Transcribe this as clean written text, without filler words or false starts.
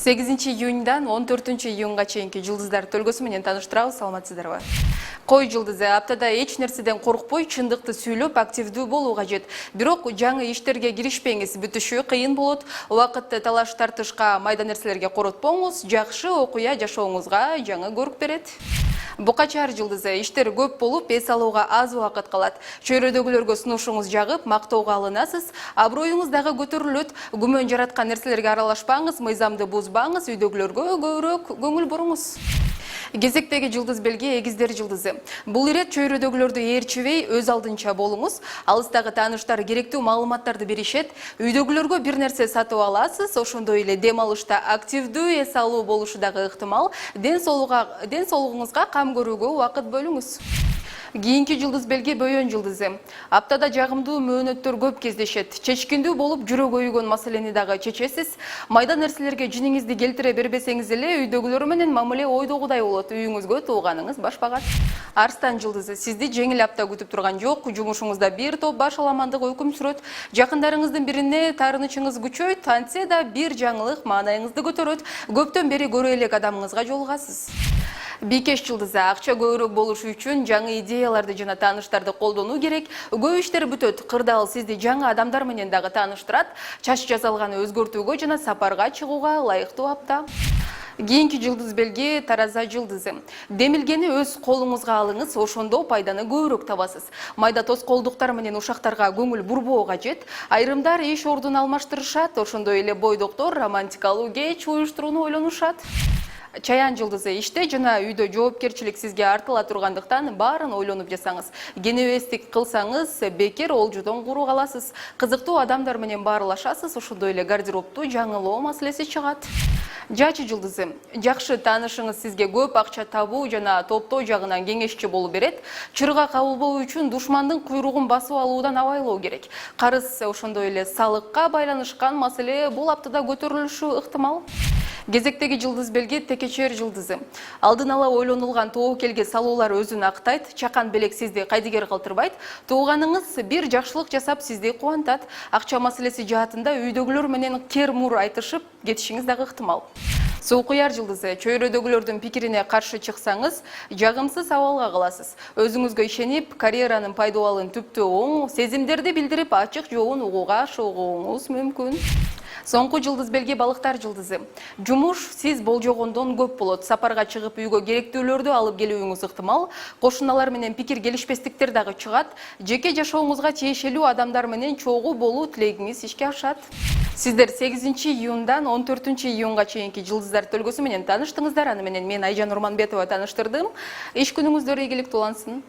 8-июньдан 14-июнга чейинки жылдыздар төлгөсү менен тааныштырабыз, саламатсыздарбы? Кой жылдызы аптада эч нерседен коркпой, чындыкты сүйлөп, активдүү болуу кажет. Бирок жаңы иштерге киришпеңиз, бүтүшү кыйын болот. Убакытты талаш тартышка, майда нерселерге коротпоңуз, жакшы окуя жашооңузга жаңы көрүк берет. Бука чаар жылдызы иштер көп болуп, эс алууга аз убакыт калат. Чөйрөдөгүлөргө сунушуңуз жагып, мактоого алынасыз, аброюңуз дагы көтөрүлөт. Күмөн жараткан нерселерге аралашпаңыз, мыйзамды бузбаңыз, үйдөгүлөргө көбүрөөк көңүл буруңуз. Кезектеги жылдыз белги эгиздер жылдызы. Бул ирет чөйрөдөгүлөрдү ээрчибей, өз алдынча болуңуз. Алыстагы тааныштар керектүү маалыматтарды беришет. Үйдөгүлөргө бир нерсе сатып аласыз, ошондой эле дем алышта активдүү эс алуу болушу дагы ыктымал. Ден соолугуңузга кам көрүүгө убакыт бөлүңүз. Кийинки жылдыз белги бөйөн жылдызы. Аптада жагымдуу мөөнөттөр көп кездешет. Чечкиндүү болуп, жүрөк өйгөн маселени дагы чечесиз. Майда нерселерге жиниңизди келтире бербесеңиз эле, үйдөгүлөр менен мамиле ойдогудай болот. Үйүңүзгө тууганыңыз баш багат. Арстан жылдызы. Сизди жеңил апта күтүп турган жок. Жумушуңузда бир топ баш аламандык өкүм сүрөт. Жакындарыңыздын бирине таарынычыңыз күчөйт, антсе да бир жаңылык маанайыңызды көтөрөт. Көптөн бери көрө элек адамыңызга жолугасыз. Бийкеш жылдызы. Акча көбүрөөк болушу үчүн жаңы идеяларды жана тааныштарды колдонуу керек. Көп иштер бүтөт. Кырдаал сизди жаңы адамдар менен дагы тааныштырат. Чач жасалганы өзгөртүүгө жана сапарга чыгууга ылайыктуу апта. Кийинки жылдыз белги тараза жылдызы. Демилгени өз колуңузга алыңыз, ошондо пайданы көбүрөөк табасыз. Майда тоскоолдуктар менен ушактарга көңүл бурбоо кажет. Айрымдар иш ордун алмаштырышат, ошондой эле бойдоктор романтикалуу кеч уюштурууну ойлонушат. Чаян жылдызы. Иште жана үйдө жоопкерчилик сизге артыла тургандыктан баарын ойлонуп жасаңыз. Кенебестик кылсаңыз, бекер олжодон куру каласыз. Кызыктуу адамдар менен баарлашасыз, ошондой эле гардеробту жаңылоо маселеси чыгат. Жачы жылдызы. Жакшы таанышыңыз сизге көп акча табуу жана топтоо жагынан кеңешчи болуп берет. Чырга кабылбоо үчүн душмандын куйругун басып алуудан абайлоо керек. Карыз, ошондой эле салыкка байланышкан маселе бул аптада көтөрүлүшү ыктымал. Кезектеги жылдыз белги текечер жылдызы. Алдын ала ойлонулган тобокелге салуулар өзүн актайт, чакан белек сизди кайдыгер калтырбайт. Тууганыңыз бир жакшылык жасап сизди кубантат. Акча маселеси жаатында үйдөгүлөр менен кер-мур айтышып кетишиңиз дагы ыктымал. Суу куяр жылдызы. Чөйрөдөгүлөрдүн пикирине каршы чыксаңыз, жагымсыз абалга каласыз. Өзүңүзгө ишенип, карьеранын пайдаланын түптүү оң, сезимдерди билдирип, ачык жоон угууга шогууңуз мүмкүн. Соңку жылдыз белги балыктар жылдызы. Жумуш сиз болжогондон көп болот. Сапарга чыгып үйгө керектүүлөрдү алып келүүңүз ыктымал. Кошуналар менен пикир келишпестиктер дагы чыгат. Жеке жашооңузга тиешелүү адамдар менен чогуу болуу тилегиңиз ишке ашат. Сиздер 8-июндан 14-июнга чейинки жылдыздар төлгөсү менен тааныштыңыздар. Аны менен мен Айжан Урманбетова тааныштырдым. Иш күнүңүздөр ийгиликтүү улансын.